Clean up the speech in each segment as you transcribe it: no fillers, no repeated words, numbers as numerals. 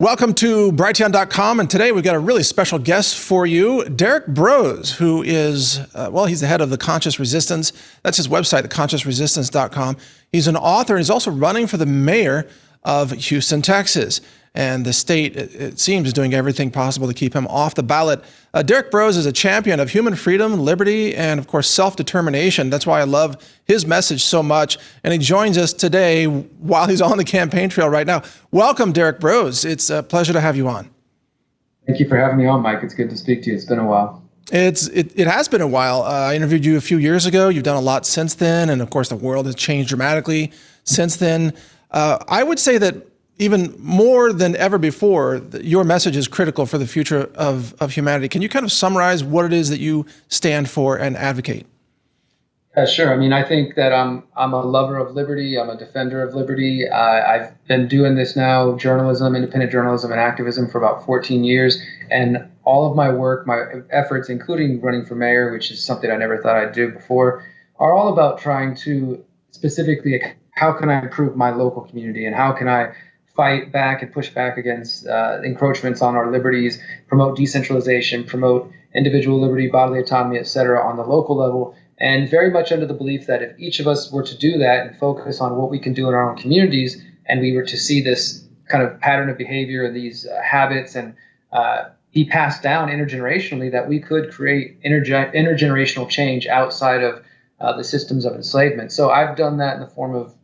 Welcome to Brighteon.com, and today we've got a really special guest for you, Derrick Broze, who is, he's the head of The Conscious Resistance. That's his website, theconsciousresistance.com. He's an author, and he's also running for the mayor of Houston, Texas. And the state, it seems, is doing everything possible to keep him off the ballot. Derrick Broze is a champion of human freedom, liberty, and, of course, self-determination. That's why I love his message so much. And he joins us today while he's on the campaign trail right now. Welcome, Derrick Broze. It's a pleasure to have you on. Thank you for having me on, Mike. It's good to speak to you. It's been a while. It has been a while. I interviewed you a few years ago. You've done a lot since then. And, of course, the world has changed dramatically since then. I would say that even more than ever before, your message is critical for the future of humanity. Can you kind of summarize what it is that you stand for and advocate? Sure. I mean, I think that I'm a lover of liberty. I'm a defender of liberty. I've been doing this now, journalism, independent journalism, and activism for about 14 years. And all of my work, my efforts, including running for mayor, which is something I never thought I'd do before, are all about trying to specifically, how can I improve my local community, and how can I fight back and push back against encroachments on our liberties, promote decentralization, promote individual liberty, bodily autonomy, et cetera, on the local level. And very much under the belief that if each of us were to do that and focus on what we can do in our own communities, and we were to see this kind of pattern of behavior and these habits and be passed down intergenerationally, that we could create intergenerational change outside of the systems of enslavement. So I've done that in the form of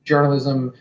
journalism,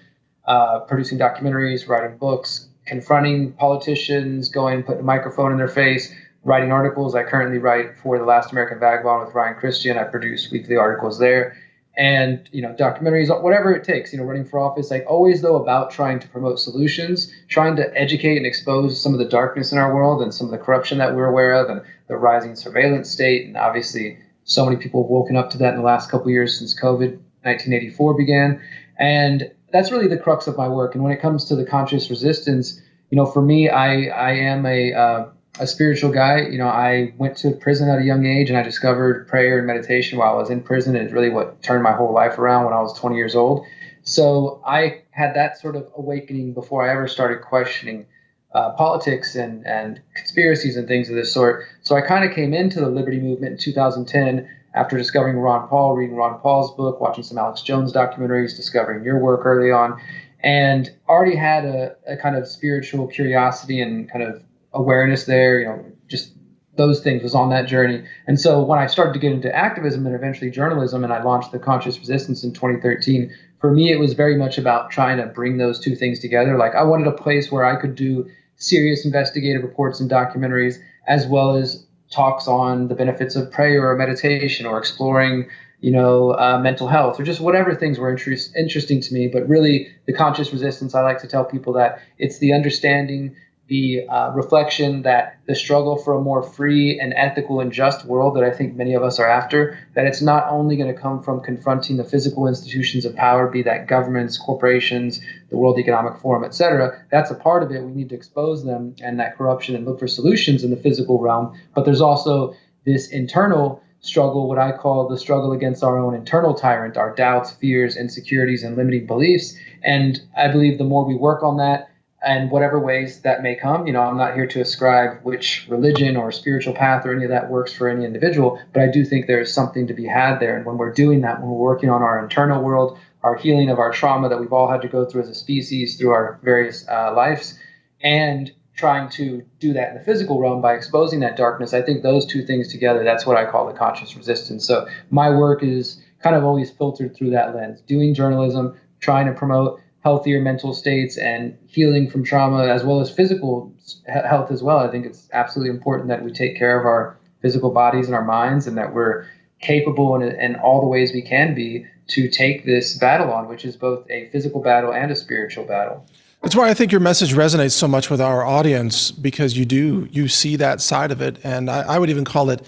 producing documentaries, writing books, confronting politicians, going putting a microphone in their face, writing articles. I currently write for The Last American Vagabond with Ryan Christian. I produce weekly articles there, and documentaries, whatever it takes. Running for office, like always though, about trying to promote solutions, trying to educate and expose some of the darkness in our world and some of the corruption that we're aware of, and the rising surveillance state. And obviously, so many people have woken up to that in the last couple of years since COVID 1984 began, and that's really the crux of my work. And when it comes to the conscious resistance, for me, I am a spiritual guy. I went to prison at a young age, and I discovered prayer and meditation while I was in prison. It's really what turned my whole life around when I was 20 years old. So I had that sort of awakening before I ever started questioning politics and conspiracies and things of this sort. So I kind of came into the liberty movement in 2010 after discovering Ron Paul, reading Ron Paul's book, watching some Alex Jones documentaries, discovering your work early on, and already had a kind of spiritual curiosity and kind of awareness there, just those things, was on that journey. And so when I started to get into activism and eventually journalism, and I launched The Conscious Resistance in 2013, for me, it was very much about trying to bring those two things together. Like, I wanted a place where I could do serious investigative reports and documentaries, as well as talks on the benefits of prayer or meditation or exploring, mental health, or just whatever things were interesting to me. But really, the conscious resistance, I like to tell people that it's the understanding, the reflection that the struggle for a more free and ethical and just world that I think many of us are after, that it's not only going to come from confronting the physical institutions of power, be that governments, corporations, the World Economic Forum, et cetera. That's a part of it. We need to expose them and that corruption and look for solutions in the physical realm. But there's also this internal struggle, what I call the struggle against our own internal tyrant, our doubts, fears, insecurities, and limiting beliefs. And I believe the more we work on that, and whatever ways that may come, I'm not here to ascribe which religion or spiritual path or any of that works for any individual, but I do think there's something to be had there. And when we're doing that, when we're working on our internal world, our healing of our trauma that we've all had to go through as a species through our various lives, and trying to do that in the physical realm by exposing that darkness, I think those two things together, that's what I call the conscious resistance. So my work is kind of always filtered through that lens, doing journalism, trying to promote healthier mental states and healing from trauma, as well as physical health as well. I think it's absolutely important that we take care of our physical bodies and our minds, and that we're capable in all the ways we can be to take this battle on, which is both a physical battle and a spiritual battle. That's why I think your message resonates so much with our audience, because you see that side of it. And I would even call it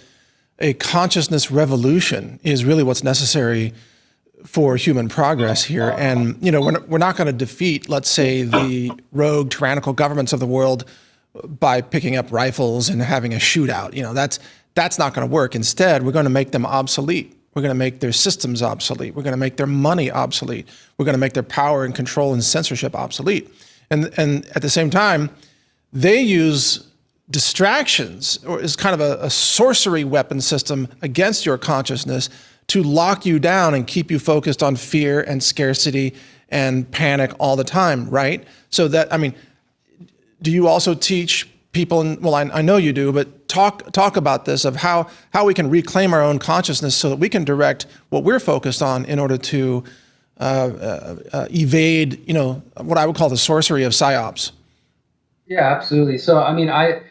a consciousness revolution is really what's necessary for human progress here. And, we're not going to defeat, let's say, the rogue tyrannical governments of the world by picking up rifles and having a shootout. That's not going to work. Instead, we're going to make them obsolete. We're going to make their systems obsolete. We're going to make their money obsolete. We're going to make their power and control and censorship obsolete. And at the same time, they use distractions, or is kind of a sorcery weapon system against your consciousness to lock you down and keep you focused on fear and scarcity and panic all the time, right? So that, I mean, do you also teach people, and well, I know you do, but talk about this, of how we can reclaim our own consciousness so that we can direct what we're focused on in order to evade, what I would call the sorcery of psyops. Yeah, absolutely. So, I mean, I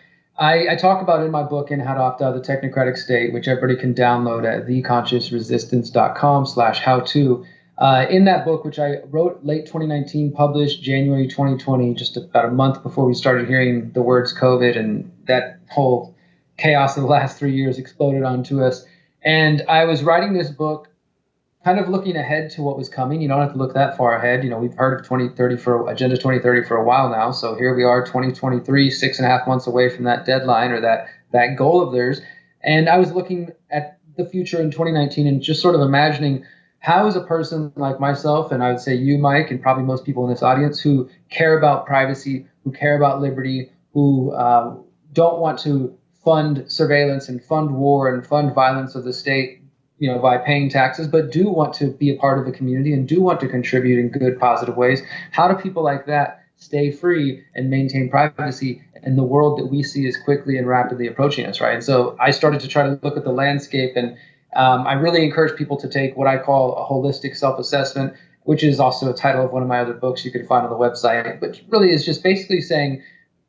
talk about in my book in How to Opt Out of the Technocratic State, which everybody can download at theconsciousresistance.com/how-to. In that book, which I wrote late 2019, published January 2020, just about a month before we started hearing the words COVID and that whole chaos of the last 3 years exploded onto us. And I was writing this book kind of looking ahead to what was coming. You don't have to look that far ahead. We've heard of 2030 for Agenda 2030 for a while now. So here we are, 2023, 6.5 months away from that deadline or that goal of theirs. And I was looking at the future in 2019 and just sort of imagining, how is a person like myself, and I would say you, Mike, and probably most people in this audience who care about privacy, who care about liberty, who don't want to fund surveillance and fund war and fund violence of the state, by paying taxes, but do want to be a part of the community and do want to contribute in good, positive ways. How do people like that stay free and maintain privacy in the world that we see is quickly and rapidly approaching us, right? And so I started to try to look at the landscape, and I really encourage people to take what I call a holistic self-assessment, which is also a title of one of my other books you can find on the website, but really is just basically saying,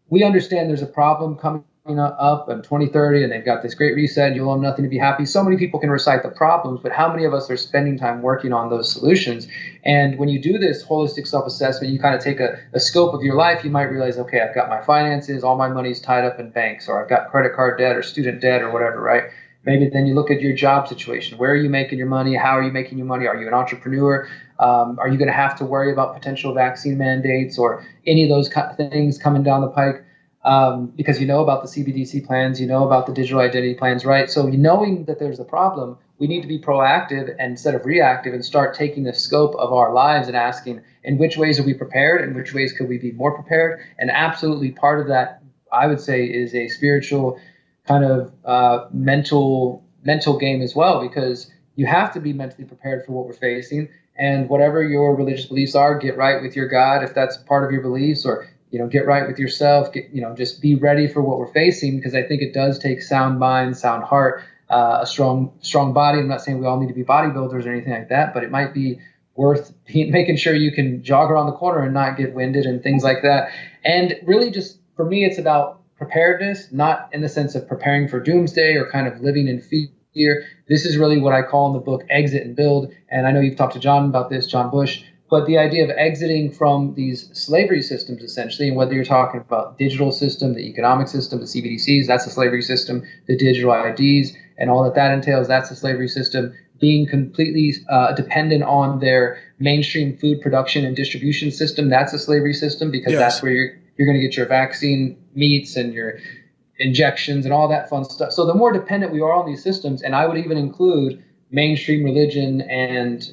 we understand there's a problem coming up in 2030, and they've got this great reset, you'll own nothing to be happy. So many people can recite the problems, but how many of us are spending time working on those solutions? And when you do this holistic self-assessment, you kind of take a scope of your life. You might realize, okay, I've got my finances, all my money's tied up in banks, or I've got credit card debt or student debt or whatever, right? Maybe then you look at your job situation. Where are you making your money? How are you making your money? Are you an entrepreneur? Are you going to have to worry about potential vaccine mandates or any of those things coming down the pike? Because you know about the CBDC plans, you know about the digital identity plans, right? So knowing that there's a problem, we need to be proactive instead of reactive and start taking the scope of our lives and asking, in which ways are we prepared? In which ways could we be more prepared? And absolutely part of that, I would say, is a spiritual kind of mental game as well, because you have to be mentally prepared for what we're facing. And whatever your religious beliefs are, get right with your God if that's part of your beliefs, or get right with yourself. Just be ready for what we're facing, because I think it does take sound mind, sound heart, a strong body. I'm not saying we all need to be bodybuilders or anything like that, but it might be worth making sure you can jog around the corner and not get winded and things like that. And really, just for me, it's about preparedness, not in the sense of preparing for doomsday or kind of living in fear. This is really what I call in the book exit and build. And I know you've talked to John about this, John Bush. But the idea of exiting from these slavery systems, essentially, and whether you're talking about digital system, the economic system, the CBDCs, that's a slavery system, the digital IDs, and all that entails, that's a slavery system. Being completely dependent on their mainstream food production and distribution system, that's a slavery system, because that's where you're going to get your vaccine meats and your injections and all that fun stuff. So the more dependent we are on these systems, and I would even include mainstream religion and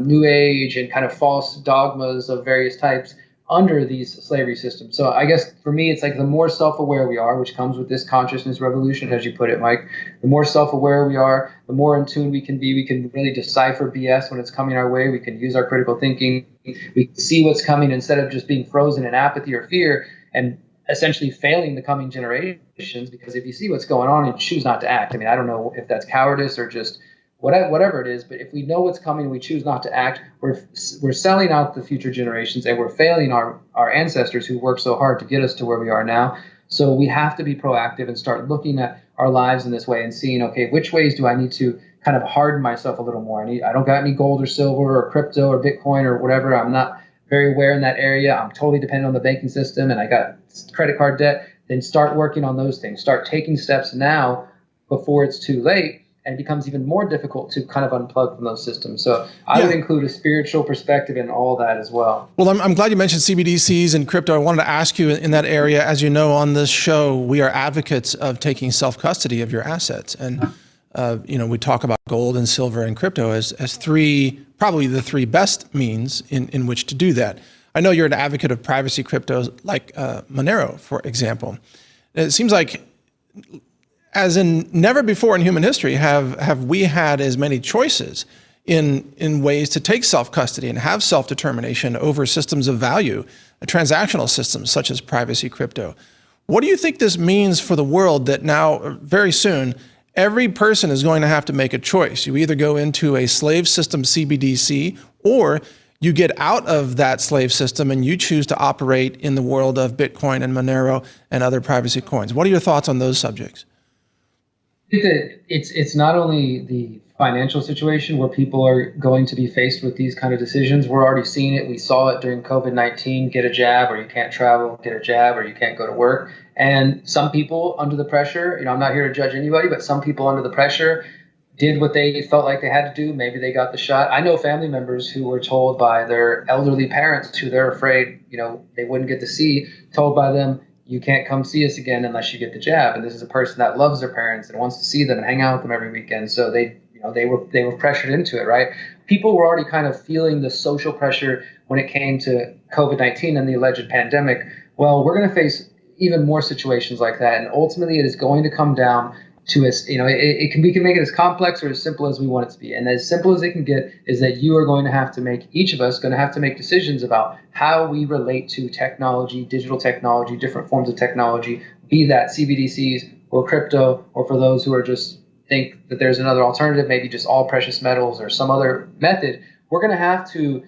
new age and kind of false dogmas of various types under these slavery systems. So I guess for me, it's like the more self-aware we are, which comes with this consciousness revolution, as you put it, Mike, the more self-aware we are, the more in tune we can be. We can really decipher BS when it's coming our way. We can use our critical thinking. We can see what's coming instead of just being frozen in apathy or fear and essentially failing the coming generations. Because if you see what's going on and choose not to act, I mean, I don't know if that's cowardice or just whatever it is, but if we know what's coming and we choose not to act, we're selling out the future generations, and we're failing our ancestors who worked so hard to get us to where we are now. So we have to be proactive and start looking at our lives in this way and seeing, okay, which ways do I need to kind of harden myself a little more? I don't got any gold or silver or crypto or Bitcoin or whatever. I'm not very aware in that area. I'm totally dependent on the banking system, and I got credit card debt. Then start working on those things. Start taking steps now before it's too late. And it becomes even more difficult to kind of unplug from those systems. So I would include a spiritual perspective in all that as well. Well, I'm glad you mentioned CBDCs and crypto. I wanted to ask you in that area. As you know, on this show, we are advocates of taking self-custody of your assets. And, we talk about gold and silver and crypto as probably the three best means in which to do that. I know you're an advocate of privacy cryptos like Monero, for example. It seems like, as in never before in human history, have we had as many choices in ways to take self-custody and have self-determination over systems of value, transactional systems such as privacy crypto. What do you think this means for the world that now, very soon, every person is going to have to make a choice? You either go into a slave system CBDC, or you get out of that slave system and you choose to operate in the world of Bitcoin and Monero and other privacy coins. What are your thoughts on those subjects? I think that it's not only the financial situation where people are going to be faced with these kind of decisions. We're already seeing it. We saw it during COVID-19, get a jab or you can't travel, get a jab or you can't go to work. And some people under the pressure, I'm not here to judge anybody, but some people under the pressure did what they felt like they had to do. Maybe they got the shot. I know family members who were told by their elderly parents who they're afraid, they wouldn't get to see, told by them, you can't come see us again unless you get the jab. And this is a person that loves their parents and wants to see them and hang out with them every weekend. So they were pressured into it, right? People were already kind of feeling the social pressure when it came to COVID-19 and the alleged pandemic. Well, we're going to face even more situations like that. And ultimately, it is going to come down to us. We can make it as complex or as simple as we want it to be. And as simple as it can get is that you are going to have to make, each of us going to have to make decisions about how we relate to technology, digital technology, different forms of technology, be that CBDCs or crypto, or for those who are just think that there's another alternative, maybe just all precious metals or some other method. We're going to have to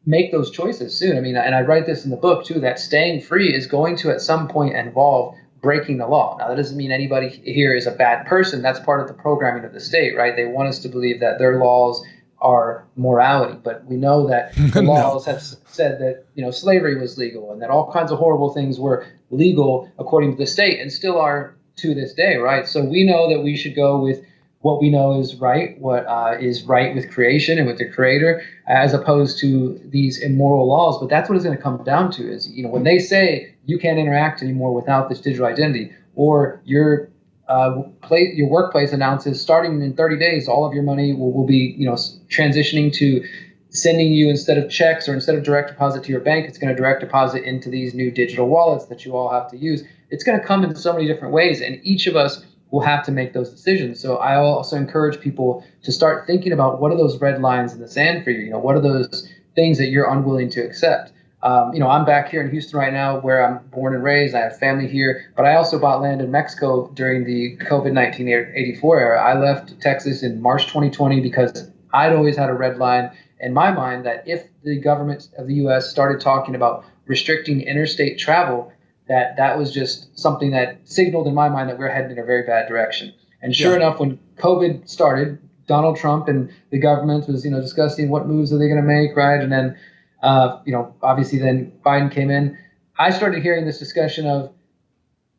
make those choices soon. And I write this in the book too, that staying free is going to at some point involve breaking the law. Now, that doesn't mean anybody here is a bad person. That's part of the programming of the state, right? They want us to believe that their laws are morality, but we know that the laws have said that, slavery was legal and that all kinds of horrible things were legal according to the state and still are to this day, right? So we know that we should go with what we know is right, what is right with creation and with the creator, as opposed to these immoral laws. But that's what it's going to come down to is, when they say you can't interact anymore without this digital identity, or your workplace announces starting in 30 days, all of your money will be, transitioning to sending you, instead of checks or instead of direct deposit to your bank, it's going to direct deposit into these new digital wallets that you all have to use. It's going to come in so many different ways, and each of us will have to make those decisions. So I also encourage people to start thinking about what are those red lines in the sand for you? What are those things that you're unwilling to accept? I'm back here in Houston right now where I'm born and raised. I have family here, but I also bought land in Mexico during the COVID-19 84 era. I left Texas in March 2020 because I'd always had a red line in my mind that if the government of the U.S. started talking about restricting interstate travel, that was just something that signaled in my mind that we're heading in a very bad direction. And sure enough, when COVID started, Donald Trump and the government was, discussing what moves are they going to make, right? And then, obviously then Biden came in. I started hearing this discussion of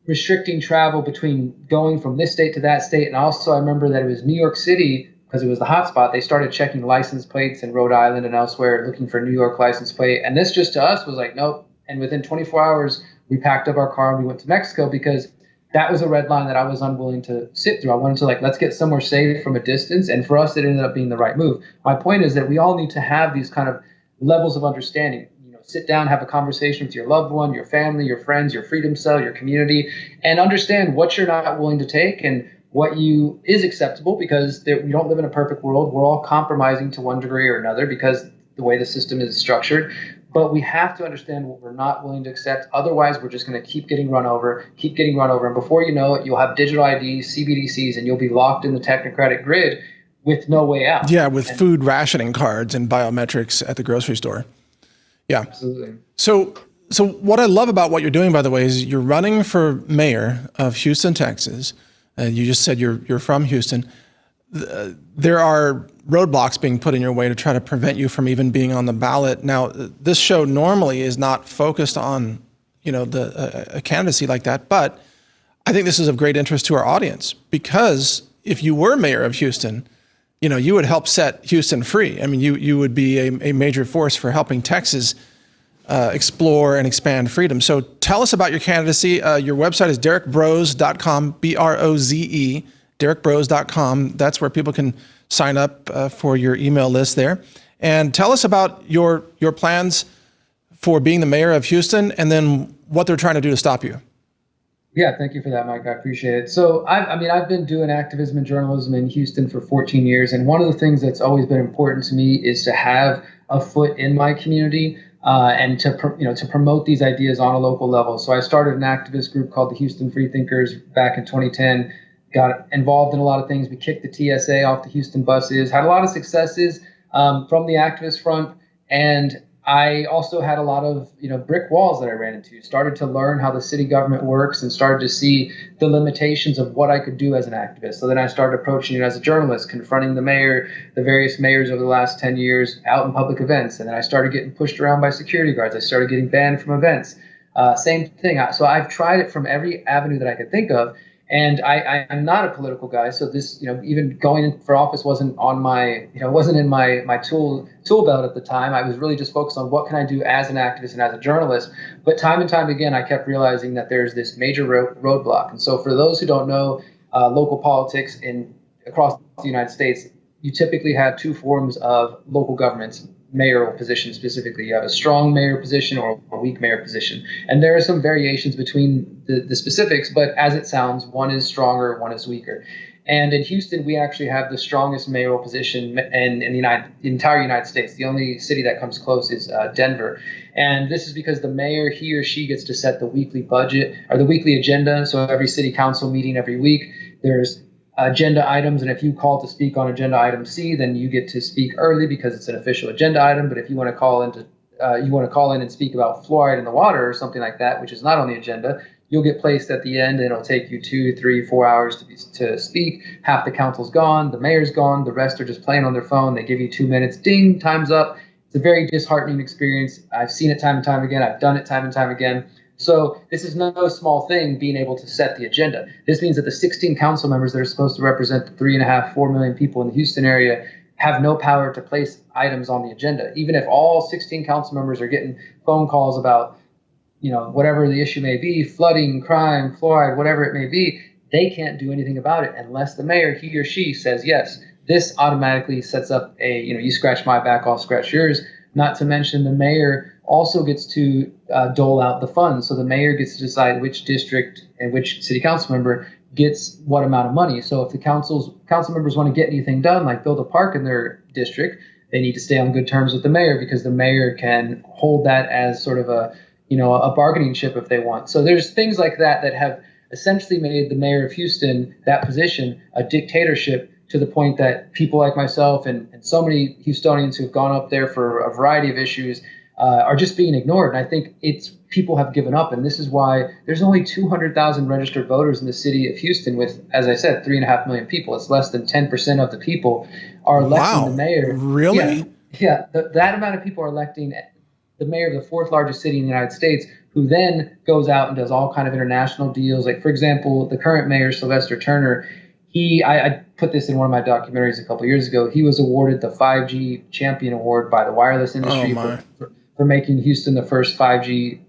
restricting travel between going from this state to that state. And also I remember that it was New York City, because it was the hotspot. They started checking license plates in Rhode Island and elsewhere, looking for a New York license plate. And this just to us was like, nope. And within 24 hours, we packed up our car and we went to Mexico because that was a red line that I was unwilling to sit through. I wanted to let's get somewhere safe from a distance. And for us, it ended up being the right move. My point is that we all need to have these kind of levels of understanding. Sit down, have a conversation with your loved one, your family, your friends, your freedom cell, your community, and understand what you're not willing to take and what you is acceptable, because we don't live in a perfect world. We're all compromising to one degree or another because the way the system is structured. But we have to understand what we're not willing to accept. Otherwise, we're just going to keep getting run over. And before you know it, you'll have digital IDs, CBDCs, and you'll be locked in the technocratic grid with no way out. Yeah, with food rationing cards and biometrics at the grocery store. Yeah. Absolutely. So what I love about what you're doing, by the way, is you're running for mayor of Houston, Texas. You just said you're from Houston. There are roadblocks being put in your way to try to prevent you from even being on the ballot. Now, this show normally is not focused on, a candidacy like that, but I think this is of great interest to our audience, because if you were mayor of Houston, you would help set Houston free. I mean, you would be a major force for helping Texas explore and expand freedom. So tell us about your candidacy. Your website is derrickbroze.com, BROZE, derrickbroze.com. That's where people can sign up for your email list there. And tell us about your plans for being the mayor of Houston, and then what they're trying to do to stop you. Yeah, thank you for that, Mike. I appreciate it. So, I've been doing activism and journalism in Houston for 14 years, and one of the things that's always been important to me is to have a foot in my community and to promote these ideas on a local level. So, I started an activist group called the Houston Freethinkers back in 2010. Got involved in a lot of things. We kicked the TSA off the Houston buses. Had a lot of successes from the activist front, and I also had a lot of, brick walls that I ran into. Started to learn how the city government works and started to see the limitations of what I could do as an activist. So then I started approaching it as a journalist, confronting the mayor, the various mayors over the last 10 years out in public events. And then I started getting pushed around by security guards. I started getting banned from events. Same thing. So I've tried it from every avenue that I could think of. And I'm not a political guy, so this, even going for office wasn't on my, wasn't in my tool belt at the time. I was really just focused on what can I do as an activist and as a journalist. But time and time again, I kept realizing that there's this major roadblock. And so for those who don't know local politics across the United States, you typically have two forms of local governments. Mayoral position specifically. You have a strong mayor position or a weak mayor position. And there are some variations between the specifics, but as it sounds, one is stronger, one is weaker. And in Houston, we actually have the strongest mayoral position in the entire United States. The only city that comes close is Denver. And this is because the mayor, he or she gets to set the weekly budget or the weekly agenda. So every city council meeting every week, there's agenda items, and if you call to speak on agenda item C, then you get to speak early because it's an official agenda item. But if you want to call in and speak about fluoride in the water or something like that, which is not on the agenda, you'll get placed at the end, and it'll take you 2, 3, 4 hours to speak. Half the council's gone, the mayor's gone, the rest are just playing on their phone. They give you 2 minutes, ding, time's up. It's a very disheartening experience. I've seen it time and time again. I've done it time and time again. So this is no small thing, being able to set the agenda. This means that the 16 council members that are supposed to represent the 3.5, 4 million people in the Houston area have no power to place items on the agenda. Even if all 16 council members are getting phone calls about, whatever the issue may be, flooding, crime, fluoride, whatever it may be, they can't do anything about it unless the mayor, he or she, says yes. This automatically sets up you scratch my back, I'll scratch yours. Not to mention the mayor also gets to dole out the funds. So the mayor gets to decide which district and which city council member gets what amount of money. So if the council members want to get anything done, like build a park in their district, they need to stay on good terms with the mayor because the mayor can hold that as sort of a bargaining chip if they want. So there's things like that have essentially made the mayor of Houston, that position, a dictatorship, to the point that people like myself and so many Houstonians who've gone up there for a variety of issues are just being ignored. And I think people have given up. And this is why there's only 200,000 registered voters in the city of Houston with, as I said, 3.5 million people. It's less than 10% of the people are electing the mayor. Really? Yeah. That amount of people are electing the mayor of the fourth largest city in the United States, who then goes out and does all kind of international deals. Like, for example, the current mayor, Sylvester Turner, I put this in one of my documentaries a couple of years ago. He was awarded the 5G Champion Award by the wireless industry for making Houston the first 5G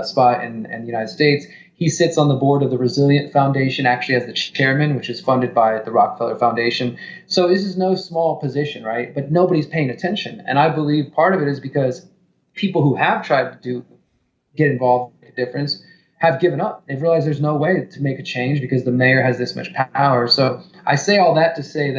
spot in the United States. He sits on the board of the Resilient Foundation, actually as the chairman, which is funded by the Rockefeller Foundation. So this is no small position, right? But nobody's paying attention. And I believe part of it is because people who have tried to get involved, make a difference, have given up. They've realized there's no way to make a change because the mayor has this much power. So I say all that to say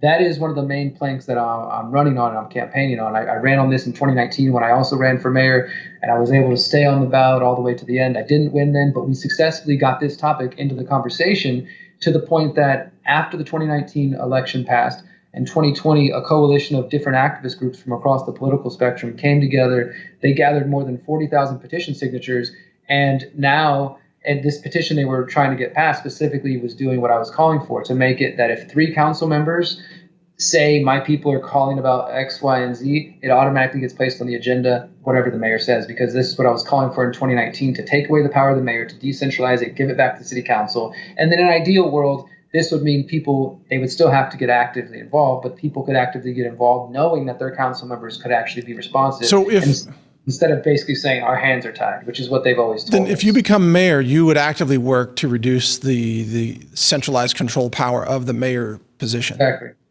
that is one of the main planks that I'm running on and I'm campaigning on. I ran on this in 2019 when I also ran for mayor, and I was able to stay on the ballot all the way to the end. I didn't win then, but we successfully got this topic into the conversation to the point that after the 2019 election passed, in 2020, a coalition of different activist groups from across the political spectrum came together. They gathered more than 40,000 petition signatures. And now, and this petition they were trying to get passed specifically was doing what I was calling for, to make it that if 3 council members say my people are calling about X, Y, and Z, it automatically gets placed on the agenda, whatever the mayor says, because this is what I was calling for in 2019, to take away the power of the mayor, to decentralize it, give it back to the city council. And then in an ideal world, this would mean they would still have to get actively involved, but people could actively get involved knowing that their council members could actually be responsive. So instead of basically saying our hands are tied, which is what they've always told us. Then if you become mayor, you would actively work to reduce the centralized control power of the mayor position.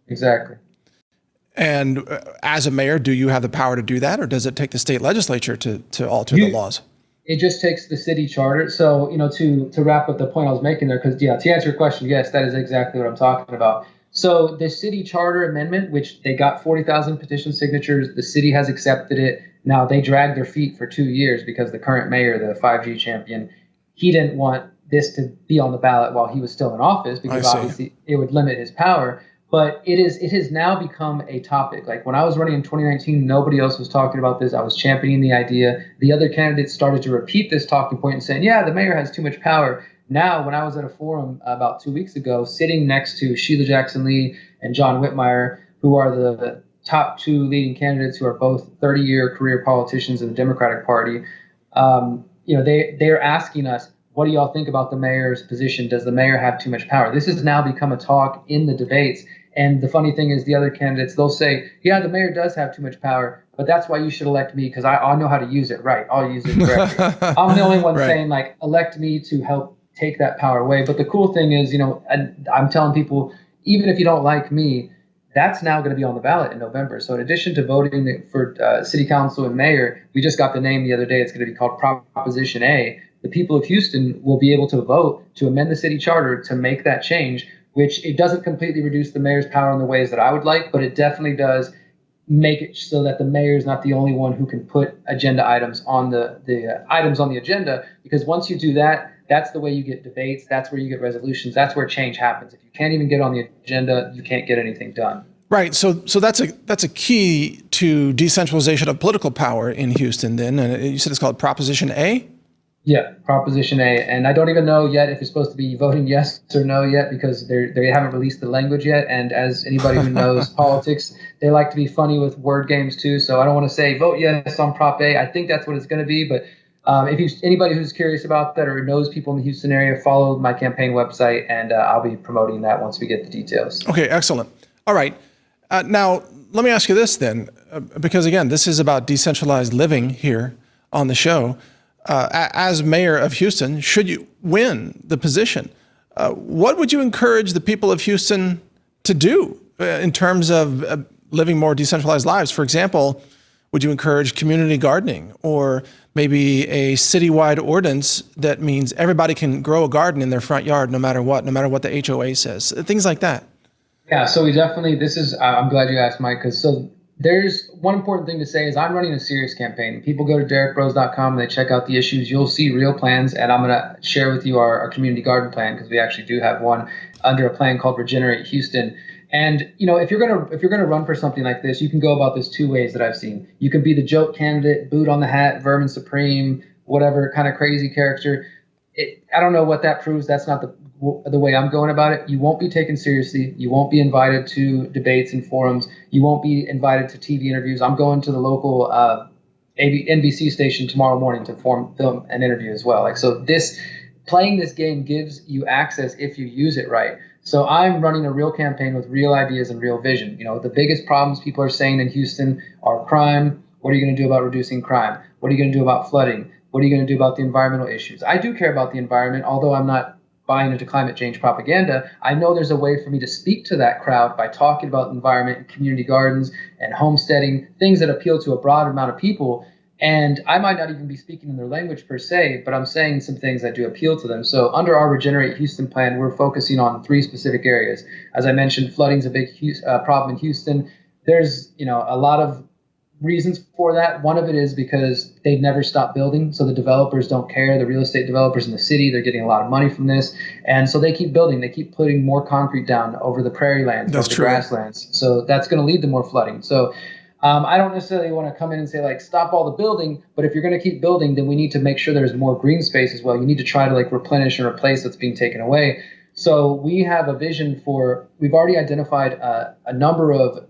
Exactly. And as a mayor, do you have the power to do that, or does it take the state legislature to alter the laws? It just takes the city charter. So, to wrap up the point I was making there, because, to answer your question, yes, that is exactly what I'm talking about. So the city charter amendment, which they got 40,000 petition signatures, the city has accepted it. Now, they dragged their feet for 2 years because the current mayor, the 5G champion, he didn't want this to be on the ballot while he was still in office, because obviously it would limit his power. But it has now become a topic. Like when I was running in 2019, nobody else was talking about this. I was championing the idea. The other candidates started to repeat this talking point and saying, yeah, the mayor has too much power. Now, when I was at a forum about 2 weeks ago, sitting next to Sheila Jackson Lee and John Whitmire, who are the top two leading candidates who are both 30-year career politicians in the Democratic Party, they're asking us, what do y'all think about the mayor's position? Does the mayor have too much power? This has now become a talk in the debates. And the funny thing is, the other candidates, they'll say, yeah, the mayor does have too much power, but that's why you should elect me, because I know how to use it right. I'll use it correctly. I'm the only one saying, like, elect me to help take that power away. But the cool thing is, I'm telling people, even if you don't like me, that's now going to be on the ballot in November. So in addition to voting for city council and mayor, we just got the name the other day. It's going to be called Proposition A. The people of Houston will be able to vote to amend the city charter to make that change, which it doesn't completely reduce the mayor's power in the ways that I would like, but it definitely does make it so that the mayor is not the only one who can put agenda items on the items on the agenda. Because once you do that, that's the way you get debates. That's where you get resolutions. That's where change happens. If you can't even get on the agenda, you can't get anything done. Right. So that's a key to decentralization of political power in Houston. Then, and you said it's called Proposition A. Yeah, Proposition A. And I don't even know yet if it's supposed to be voting yes or no yet, because they haven't released the language yet. And as anybody who knows politics, they like to be funny with word games too. So I don't want to say vote yes on Prop A. I think that's what it's going to be. But anybody who's curious about that or knows people in the Houston area, follow my campaign website, and I'll be promoting that once we get the details. Okay, excellent. All right. Now, let me ask you this then, because again, this is about decentralized living here on the show. As mayor of Houston, should you win the position, what would you encourage the people of Houston to do in terms of living more decentralized lives? For example, would you encourage community gardening, or maybe a citywide ordinance that means everybody can grow a garden in their front yard no matter what the HOA says, things like that? Yeah, so we definitely, I'm glad you asked, Mike, because there's one important thing to say is I'm running a serious campaign. People go to derrickbroze.com and they check out the issues. You'll see real plans, and I'm going to share with you our community garden plan, because we actually do have one under a plan called Regenerate Houston. And if you're gonna run for something like this, you can go about this two ways that I've seen. You can be the joke candidate, boot on the hat, vermin supreme, whatever kind of crazy character. I don't know what that proves. That's not the way I'm going about it. You won't be taken seriously. You won't be invited to debates and forums. You won't be invited to TV interviews. I'm going to the local NBC station tomorrow morning to film an interview as well. Playing this game gives you access if you use it right. So I'm running a real campaign with real ideas and real vision. The biggest problems people are saying in Houston are crime. What are you going to do about reducing crime? What are you going to do about flooding? What are you going to do about the environmental issues? I do care about the environment, although I'm not buying into climate change propaganda. I know there's a way for me to speak to that crowd by talking about the environment and community gardens and homesteading, things that appeal to a broad amount of people. And I might not even be speaking in their language per se, but I'm saying some things that do appeal to them. So under our Regenerate Houston plan, we're focusing on 3 specific areas. As I mentioned, flooding is a big problem in Houston. There's a lot of reasons for that. One of it is because they've never stopped building, so the developers don't care. The real estate developers in the city, they're getting a lot of money from this, and so they keep building. They keep putting more concrete down over the prairie lands, over the grasslands. So that's going to lead to more flooding. So I don't necessarily want to come in and say stop all the building, but if you're going to keep building, then we need to make sure there's more green space as well. You need to try to replenish and replace what's being taken away. So we have a vision we've already identified a number of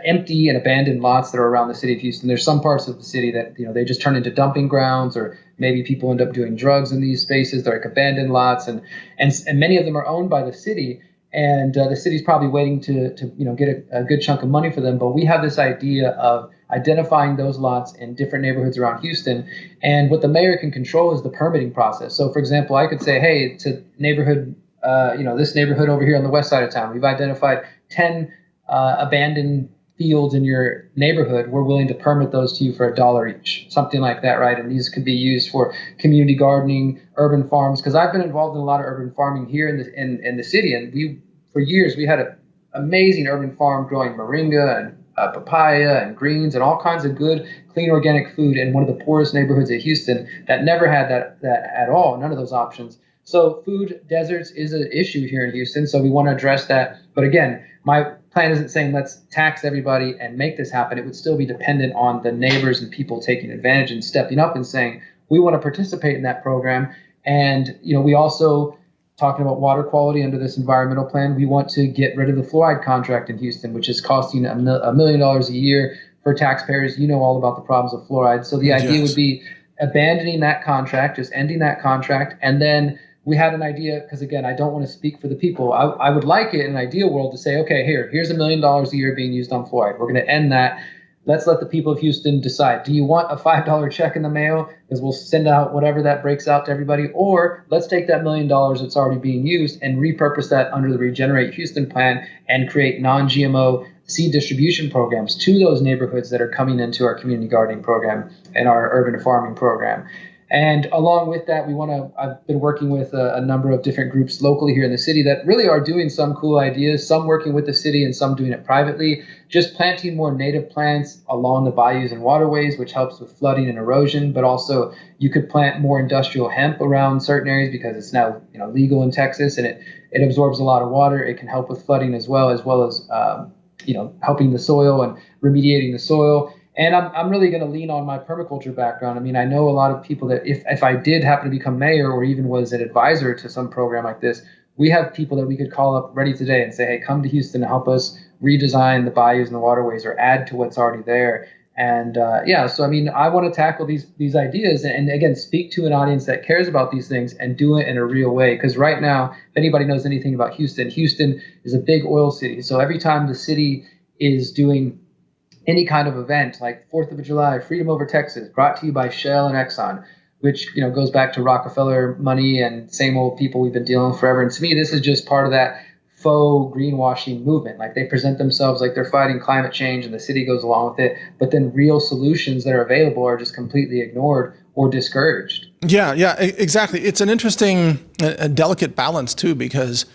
empty and abandoned lots that are around the city of Houston. There's some parts of the city that they just turn into dumping grounds, or maybe people end up doing drugs in these spaces. They're abandoned lots, and many of them are owned by the city. And the city's probably waiting to get a good chunk of money for them. But we have this idea of identifying those lots in different neighborhoods around Houston. And what the mayor can control is the permitting process. So, for example, I could say, hey, to neighborhood, this neighborhood over here on the west side of town, we've identified 10 abandoned fields in your neighborhood, we're willing to permit those to you for $1 each, something like that, right? And these could be used for community gardening, urban farms, because I've been involved in a lot of urban farming here in the city, and for years we had an amazing urban farm growing moringa and papaya and greens and all kinds of good, clean organic food in one of the poorest neighborhoods of Houston that never had that at all, none of those options. So food deserts is an issue here in Houston, so we want to address that. But again, my plan isn't saying let's tax everybody and make this happen. It would still be dependent on the neighbors and people taking advantage and stepping up and saying, we want to participate in that program. And, we also, talking about water quality under this environmental plan, we want to get rid of the fluoride contract in Houston, which is costing $1 million a year for taxpayers. You know all about the problems of fluoride. So the idea would be abandoning that contract, just ending that contract. And then we had an idea, because again, I don't want to speak for the people. I would like it in an ideal world to say, okay, here's $1 million a year being used on fluoride. We're going to end that. Let's let the people of Houston decide. Do you want a $5 check in the mail? Because we'll send out whatever that breaks out to everybody. Or let's take that $1 million that's already being used and repurpose that under the Regenerate Houston plan and create non-GMO seed distribution programs to those neighborhoods that are coming into our community gardening program and our urban farming program. And along with that, I've been working with a number of different groups locally here in the city that really are doing some cool ideas, some working with the city and some doing it privately, just planting more native plants along the bayous and waterways, which helps with flooding and erosion. But also you could plant more industrial hemp around certain areas because it's now legal in Texas, and it absorbs a lot of water. It can help with flooding as well as helping the soil and remediating the soil. And I'm really going to lean on my permaculture background. I mean, I know a lot of people that if I did happen to become mayor or even was an advisor to some program like this, we have people that we could call up ready today and say, hey, come to Houston and help us redesign the bayous and the waterways or add to what's already there. And so I mean, I want to tackle these ideas and again, speak to an audience that cares about these things and do it in a real way. Because right now, if anybody knows anything about Houston is a big oil city. So every time the city is doing any kind of event like 4th of July, Freedom Over Texas, brought to you by Shell and Exxon, which goes back to Rockefeller money and same old people we've been dealing with forever. And to me, this is just part of that faux greenwashing movement. Like they present themselves like they're fighting climate change and the city goes along with it, but then real solutions that are available are just completely ignored or discouraged. Yeah, exactly. It's an interesting, a delicate balance too, because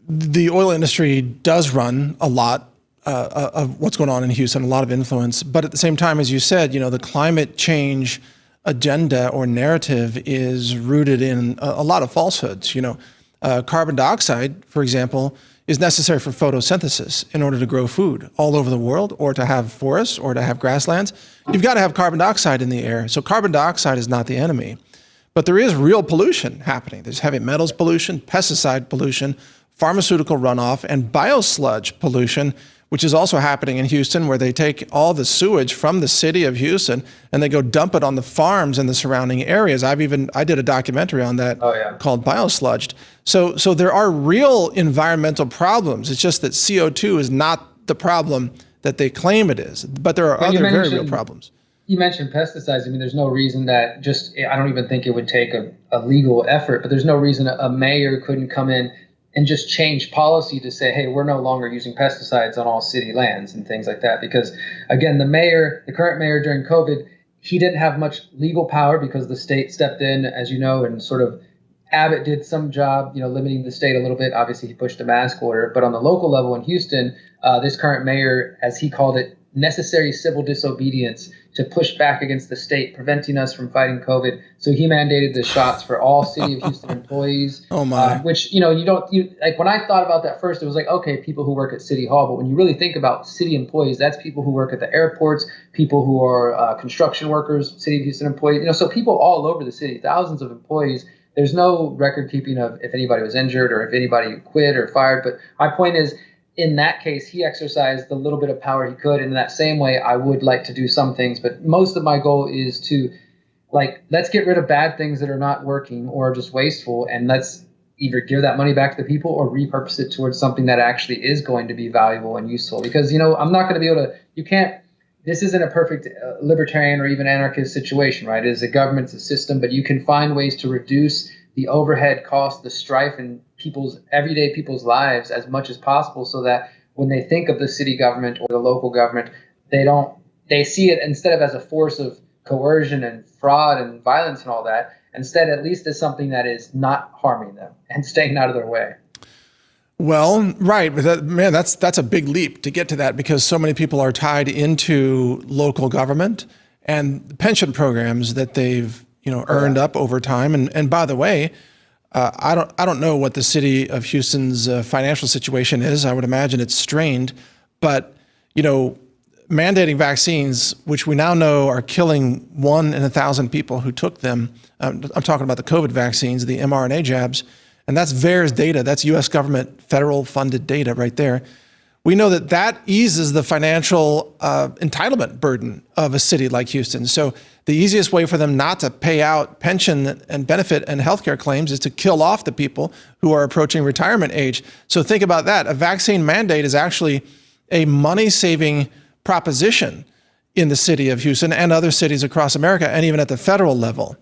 the oil industry does run a lot of what's going on in Houston, a lot of influence. But at the same time, as you said, the climate change agenda or narrative is rooted in a lot of falsehoods. Carbon dioxide, for example, is necessary for photosynthesis in order to grow food all over the world, or to have forests, or to have grasslands. You've got to have carbon dioxide in the air. So carbon dioxide is not the enemy. But there is real pollution happening. There's heavy metals pollution, pesticide pollution, pharmaceutical runoff, and biosludge pollution, which is also happening in Houston, where they take all the sewage from the city of Houston and they go dump it on the farms in the surrounding areas. I did a documentary on that called Biosludged. So there are real environmental problems. It's just that CO2 is not the problem that they claim it is, but there are other very real problems. You mentioned pesticides. I mean, there's no reason that I don't even think it would take a legal effort, but there's no reason a mayor couldn't come in and just change policy to say, hey, we're no longer using pesticides on all city lands and things like that. Because again, the current mayor during COVID, he didn't have much legal power because the state stepped in, as you know, and sort of Abbott did some job, limiting the state a little bit. Obviously, he pushed a mask order. But on the local level in Houston, this current mayor, as he called it, necessary civil disobedience to push back against the state, preventing us from fighting COVID. So he mandated the shots for all City of Houston employees. Oh my! Which when I thought about that first, it was like, okay, people who work at City Hall. But when you really think about city employees, that's people who work at the airports, people who are construction workers, City of Houston employees. So people all over the city, thousands of employees. There's no record keeping of if anybody was injured or if anybody quit or fired. But my point is, in that case, he exercised the little bit of power he could. And in that same way, I would like to do some things. But most of my goal is to, let's get rid of bad things that are not working or just wasteful. And let's either give that money back to the people or repurpose it towards something that actually is going to be valuable and useful. Because, I'm not going to be able to, this isn't a perfect libertarian or even anarchist situation, right? It is a government, it's a system, but you can find ways to reduce the overhead cost, the strife in everyday people's lives as much as possible, so that when they think of the city government or the local government, they see it instead of as a force of coercion and fraud and violence and all that, instead at least as something that is not harming them and staying out of their way. Well, right, but that's a big leap to get to that, because so many people are tied into local government and pension programs that they've earned up over time. And by the way, I don't know what the city of Houston's financial situation is. I would imagine it's strained, but mandating vaccines, which we now know are killing 1 in 1,000 people who took them. I'm talking about the COVID vaccines, the mRNA jabs, and that's VAERS data. That's U.S. government federal funded data right there. We know that eases the financial entitlement burden of a city like Houston. So the easiest way for them not to pay out pension and benefit and healthcare claims is to kill off the people who are approaching retirement age. So think about that. A vaccine mandate is actually a money-saving proposition in the city of Houston and other cities across America, and even at the federal level.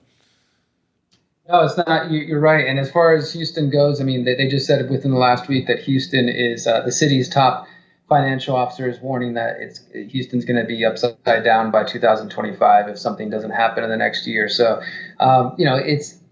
No, it's not. You're right. And as far as Houston goes, I mean, they just said within the last week that Houston is the city's top financial officer is warning that Houston's going to be upside down by 2025 if something doesn't happen in the next year. So,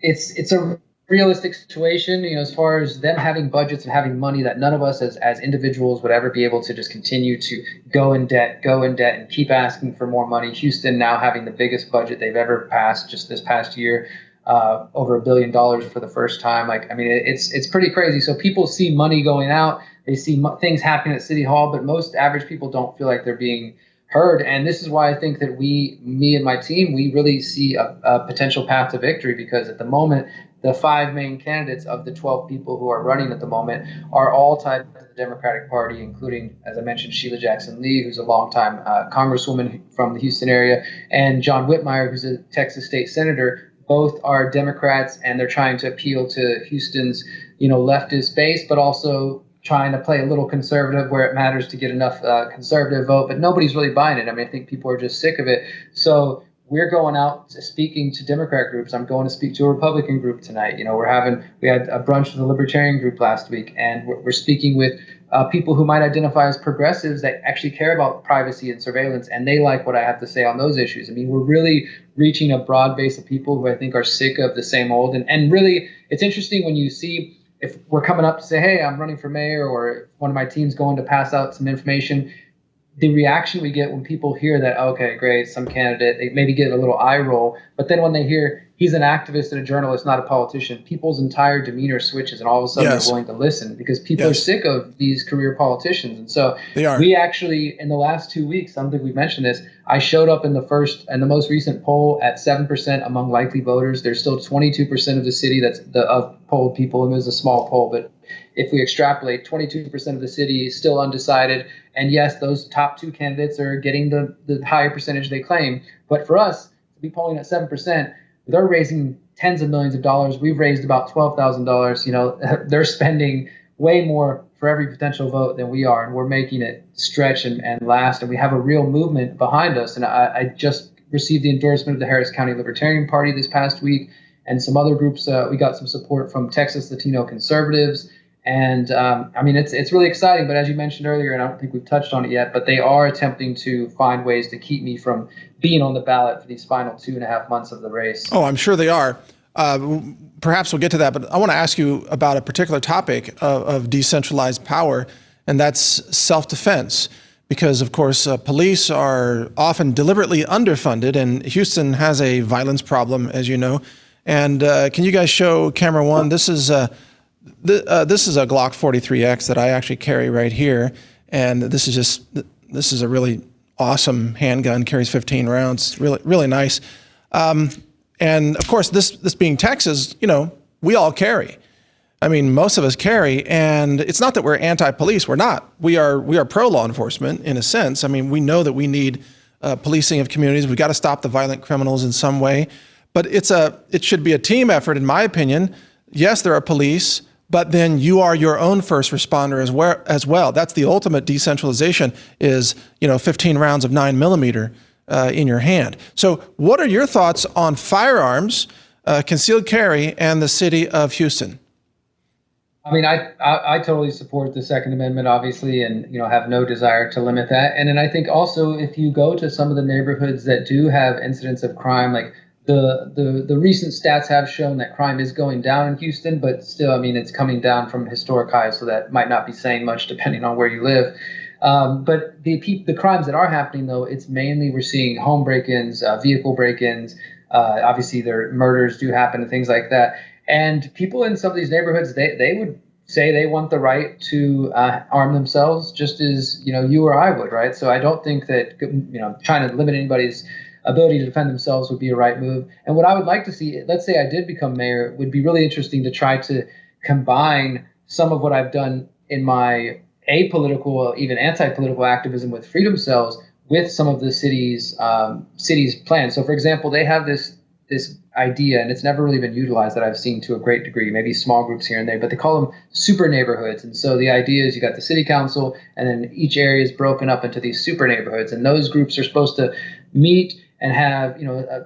it's a realistic situation, as far as them having budgets and having money that none of us as individuals would ever be able to just continue to go in debt and keep asking for more money. Houston now having the biggest budget they've ever passed just this past year. Over $1 billion for the first time. It's pretty crazy. So people see money going out, they see things happening at City Hall, but most average people don't feel like they're being heard. And this is why I think that me and my team, we really see a potential path to victory, because at the moment, the 5 main candidates of the 12 people who are running at the moment are all tied to the Democratic Party, including, as I mentioned, Sheila Jackson Lee, who's a longtime congresswoman from the Houston area, and John Whitmire, who's a Texas state senator. Both are Democrats, and they're trying to appeal to Houston's, leftist base, but also trying to play a little conservative where it matters to get enough conservative vote. But nobody's really buying it. I think people are just sick of it. So we're going out speaking to Democrat groups. I'm going to speak to a Republican group tonight. We had a brunch with a Libertarian group last week, and we're speaking with people who might identify as progressives that actually care about privacy and surveillance, and they like what I have to say on those issues. We're really reaching a broad base of people who I think are sick of the same old. And really, it's interesting when you see, if we're coming up to say, hey, I'm running for mayor, or if one of my team's going to pass out some information, the reaction we get when people hear that, okay, great, some candidate, they maybe get a little eye roll. But then when they hear he's an activist and a journalist, not a politician, people's entire demeanor switches, and all of a sudden they're willing to listen, because people are sick of these career politicians. And so we actually, in the last 2 weeks, I don't think we've mentioned this, I showed up in the most recent poll at 7% among likely voters. There's still 22% of the city of polled people, and it was a small poll, but if we extrapolate, 22% of the city is still undecided. And yes, those top 2 candidates are getting the higher percentage they claim. But for us to be polling at 7%, they're raising tens of millions of dollars. We've raised about $12,000. They're spending way more for every potential vote than we are, and we're making it stretch and last. And we have a real movement behind us. And I just received the endorsement of the Harris County Libertarian Party this past week, and some other groups. We got some support from Texas Latino Conservatives. And it's really exciting. But as you mentioned earlier, and I don't think we've touched on it yet, but they are attempting to find ways to keep me from being on the ballot for these final 2.5 months of the race. Oh, I'm sure they are. Perhaps we'll get to that. But I want to ask you about a particular topic of decentralized power, and that's self-defense. Because, of course, police are often deliberately underfunded, and Houston has a violence problem, as you know. And can you guys show camera 1? This is a Glock 43X that I actually carry right here, and this is a really awesome handgun. Carries 15 rounds, really nice. And of course, this being Texas, we all carry. Most of us carry, and it's not that we're anti-police. We're not. We are pro law enforcement in a sense. We know that we need policing of communities. We've got to stop the violent criminals in some way, but it should be a team effort, in my opinion. Yes, there are police, but then you are your own first responder as well. That's the ultimate decentralization, is 15 rounds of 9mm in your hand. So what are your thoughts on firearms, concealed carry, and the city of Houston? I mean, I totally support the Second Amendment, obviously, and have no desire to limit that. And then I think also if you go to some of the neighborhoods that do have incidents of crime, like the recent stats have shown that crime is going down in Houston, but still, I mean, it's coming down from historic highs, so that might not be saying much depending on where you live. But the crimes that are happening, though, it's mainly we're seeing home break-ins, vehicle break-ins. Obviously, their murders do happen and things like that. And people in some of these neighborhoods, they would say they want the right to arm themselves, just as you or I would, right? So I don't think that trying to limit anybody's ability to defend themselves would be a right move. And what I would like to see, let's say I did become mayor, would be really interesting to try to combine some of what I've done in my apolitical, even anti-political activism with freedom cells with some of the city's plans. So, for example, they have this idea, and it's never really been utilized that I've seen to a great degree, maybe small groups here and there, but they call them super neighborhoods. And so the idea is you got the city council, and then each area is broken up into these super neighborhoods, and those groups are supposed to meet and have,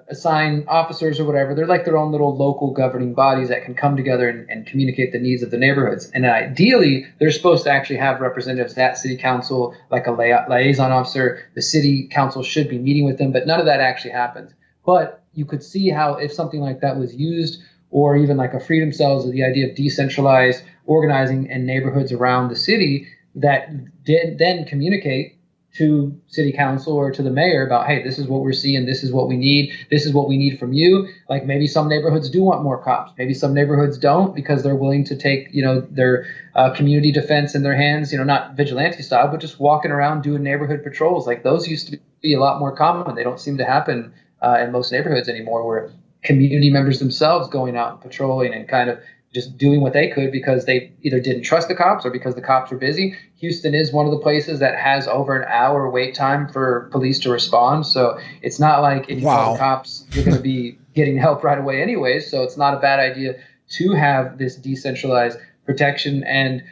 assign officers or whatever. They're like their own little local governing bodies that can come together and communicate the needs of the neighborhoods. And ideally, they're supposed to actually have representatives at city council, like a liaison officer. The city council should be meeting with them, but none of that actually happens. But you could see how if something like that was used, or even like a freedom cells, or the idea of decentralized organizing in neighborhoods around the city that did then communicate to city council or to the mayor about, hey, this is what we're seeing, this is what we need, this is what we need from you. Like maybe some neighborhoods do want more cops, maybe some neighborhoods don't, because they're willing to take their community defense in their hands, not vigilante style, but just walking around doing neighborhood patrols. Like those used to be a lot more common. They don't seem to happen in most neighborhoods anymore, where community members themselves going out and patrolling and kind of just doing what they could because they either didn't trust the cops or because the cops were busy. Houston is one of the places that has over an hour wait time for police to respond. So it's not like if you call the cops, you're going to be getting help right away anyways. So it's not a bad idea to have this decentralized protection. And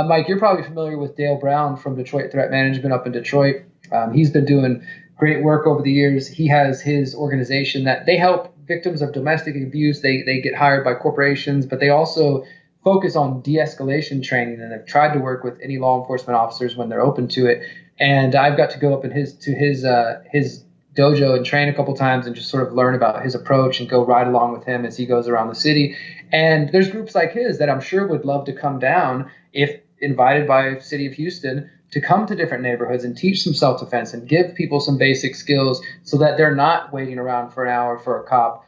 Mike, you're probably familiar with Dale Brown from Detroit Threat Management up in Detroit. He's been doing great work over the years. He has his organization that they help victims of domestic abuse. They get hired by corporations, but they also focus on de-escalation training, and have tried to work with any law enforcement officers when they're open to it. And I've got to go up in his dojo and train a couple times and just sort of learn about his approach and go ride along with him as he goes around the city. And there's groups like his that I'm sure would love to come down if invited by City of Houston to come to different neighborhoods and teach some self-defense and give people some basic skills so that they're not waiting around for an hour for a cop.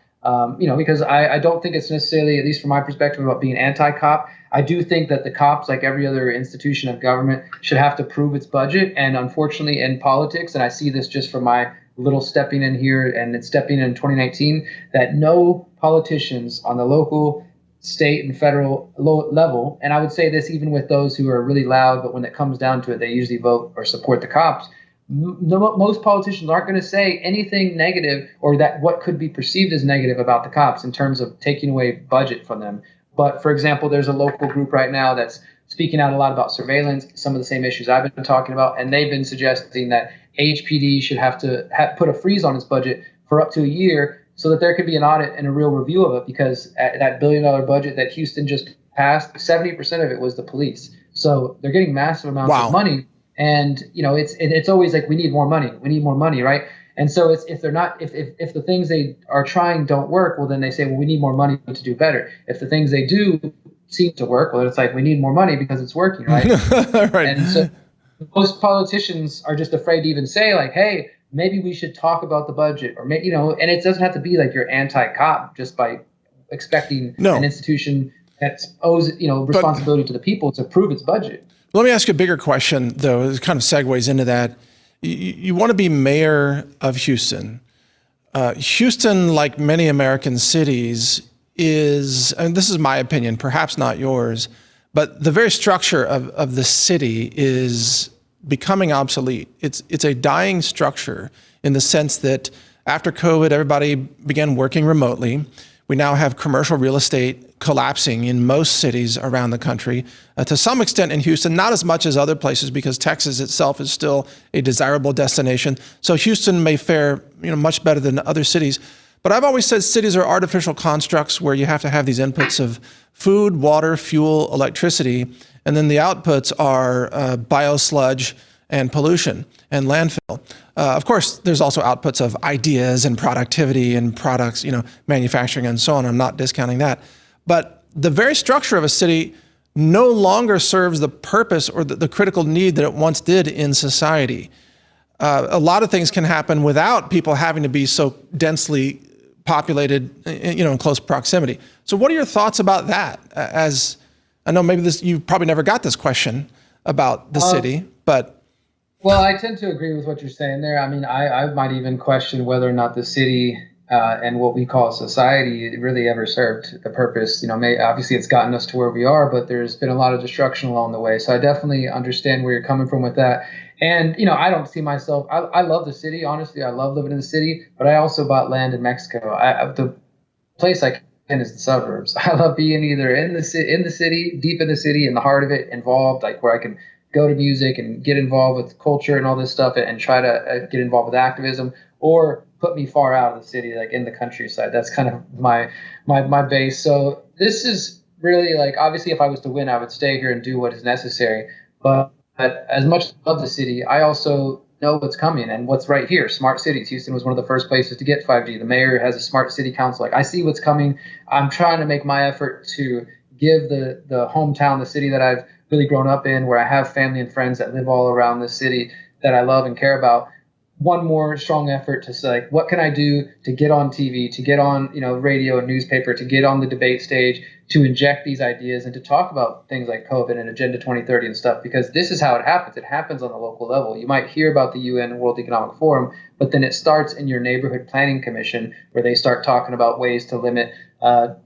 Because I don't think it's necessarily, at least from my perspective, about being anti-cop. I do think that the cops, like every other institution of government, should have to prove its budget. And unfortunately, in politics, and I see this just from my little stepping in here and it's stepping in 2019, that no politicians on the local, state, and federal level, and I would say this even with those who are really loud, but when it comes down to it, they usually vote or support the cops. Most politicians aren't going to say anything negative or that what could be perceived as negative about the cops in terms of taking away budget from them. But for example, there's a local group right now that's speaking out a lot about surveillance, some of the same issues I've been talking about, and they've been suggesting that HPD should have to put a freeze on its budget for up to a year so that there could be an audit and a real review of it, because that $1 billion budget that Houston just passed, 70% of it was the police. So they're getting massive amounts of money. And, it's always like, we need more money, right? And so if the things they are trying don't work, well, then they say, well, we need more money to do better. If the things they do seem to work, well, it's like, we need more money because it's working, right? Right. And so most politicians are just afraid to even say, like, hey, maybe we should talk about the budget, or maybe, and it doesn't have to be like you're anti-cop just by expecting an institution that owes, responsibility to the people to approve its budget. Let me ask you a bigger question, though. It kind of segues into that. You want to be mayor of Houston. Houston, like many American cities, is, and this is my opinion, perhaps not yours, but the very structure of the city is becoming obsolete. It's a dying structure in the sense that after COVID, everybody began working remotely. We now have commercial real estate collapsing in most cities around the country. To some extent in Houston, not as much as other places, because Texas itself is still a desirable destination. So Houston may fare, much better than other cities. But I've always said cities are artificial constructs where you have to have these inputs of food, water, fuel, electricity, and then the outputs are biosludge and pollution and landfill. Of course, there's also outputs of ideas and productivity and products, manufacturing and so on. I'm not discounting that. But the very structure of a city no longer serves the purpose or the critical need that it once did in society. A lot of things can happen without people having to be so densely populated, in close proximity. So what are your thoughts about that? As I know maybe you probably never got this question about the city, but. Well, I tend to agree with what you're saying there. I mean, I might even question whether or not the city and what we call society really ever served the purpose. Obviously it's gotten us to where we are, but there's been a lot of destruction along the way. So I definitely understand where you're coming from with that. And, I don't see myself, I love the city. Honestly, I love living in the city, but I also bought land in Mexico. The place I can is the suburbs. I love being either in the city, deep in the city, in the heart of it, involved, like where I can go to music and get involved with culture and all this stuff and try to get involved with activism, or put me far out of the city, like in the countryside. That's kind of my base. So this is really like, obviously if I was to win, I would stay here and do what is necessary. But as much as I love the city, I also know what's coming and what's right here. Smart cities. Houston was one of the first places to get 5G. The mayor has a smart city council. Like, I see what's coming. I'm trying to make my effort to give the hometown, the city that I've really grown up in, where I have family and friends that live all around the city that I love and care about, one more strong effort to say, like, what can I do to get on TV, to get on, radio and newspaper, to get on the debate stage, to inject these ideas and to talk about things like COVID and Agenda 2030 and stuff, because this is how it happens. It happens on the local level. You might hear about the UN World Economic Forum, but then it starts in your neighborhood planning commission, where they start talking about ways to limit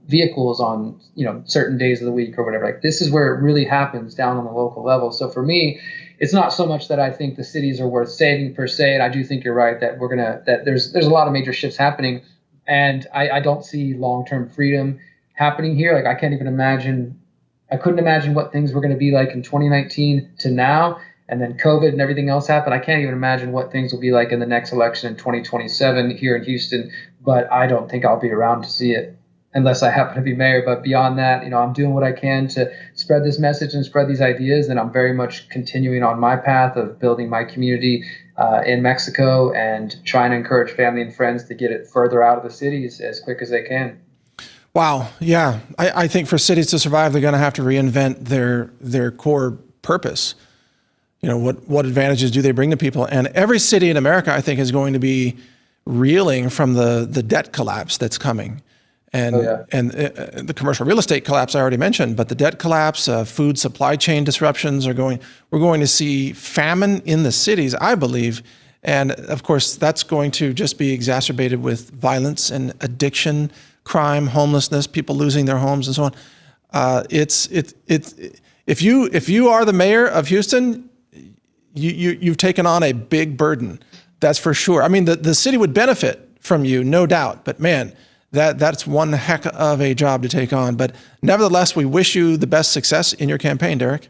vehicles on, certain days of the week or whatever. Like, this is where it really happens down on the local level. So for me, it's not so much that I think the cities are worth saving per se, and I do think you're right that that there's a lot of major shifts happening, and I don't see long-term freedom happening here. Like, I couldn't imagine what things were going to be like in 2019 to now, and then COVID and everything else happened. I can't even imagine what things will be like in the next election in 2027 here in Houston, but I don't think I'll be around to see it unless I happen to be mayor. But beyond that, I'm doing what I can to spread this message and spread these ideas. And I'm very much continuing on my path of building my community in Mexico and trying to encourage family and friends to get it further out of the cities as quick as they can. Wow. Yeah. I think for cities to survive, they're going to have to reinvent their core purpose. What advantages do they bring to people? And every city in America, I think, is going to be reeling from the debt collapse that's coming. And the commercial real estate collapse I already mentioned, but the debt collapse, food supply chain disruptions we're going to see famine in the cities, I believe. And of course, that's going to just be exacerbated with violence and addiction, crime, homelessness, people losing their homes and so on. If you are the mayor of Houston, you've taken on a big burden. That's for sure. I mean, the city would benefit from you, no doubt, but man, that's one heck of a job to take on. But nevertheless, we wish you the best success in your campaign, Derrick.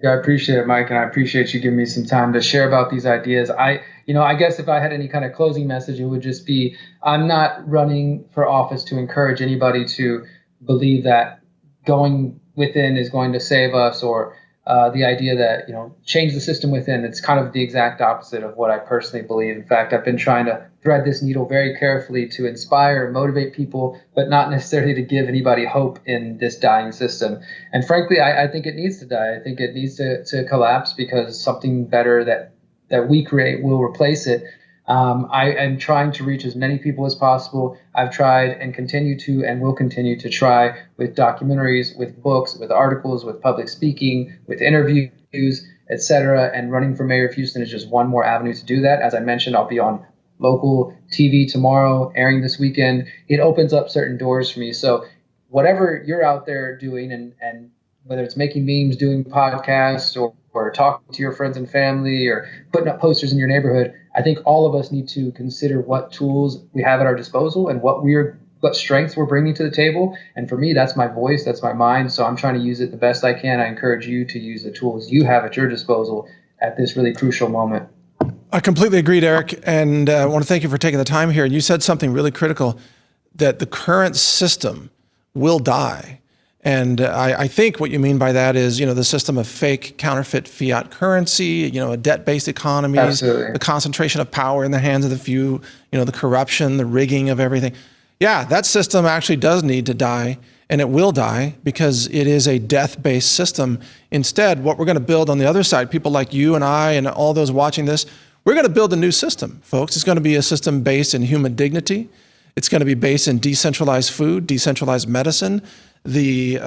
Yeah, I appreciate it, Mike, and I appreciate you giving me some time to share about these ideas. I guess if I had any kind of closing message, it would just be, I'm not running for office to encourage anybody to believe that going within is going to save us, or the idea that, change the system within. It's kind of the exact opposite of what I personally believe. In fact, I've been trying to thread this needle very carefully to inspire and motivate people, but not necessarily to give anybody hope in this dying system. And frankly, I think it needs to die. I think it needs to collapse, because something better that we create will replace it. I am trying to reach as many people as possible. I've tried and continue to and will continue to try with documentaries, with books, with articles, with public speaking, with interviews, etc. And running for mayor of Houston is just one more avenue to do that. As I mentioned, I'll be on local TV tomorrow, airing this weekend. It opens up certain doors for me. So whatever you're out there doing, and whether it's making memes, doing podcasts, or talking to your friends and family, or putting up posters in your neighborhood, I think all of us need to consider what tools we have at our disposal and what strengths we're bringing to the table. And for me, that's my voice, that's my mind. So I'm trying to use it the best I can. I encourage you to use the tools you have at your disposal at this really crucial moment. I completely agree, Derek, and I want to thank you for taking the time here. And you said something really critical, that the current system will die. And I think what you mean by that is, the system of fake counterfeit fiat currency, a debt-based economies, Absolutely. the concentration of power in the hands of the few, the corruption, the rigging of everything. Yeah, that system actually does need to die, and it will die because it is a death-based system. Instead, what we're going to build on the other side, people like you and I and all those watching this, we're going to build a new system, folks. It's going to be a system based in human dignity. It's going to be based in decentralized food, decentralized medicine, the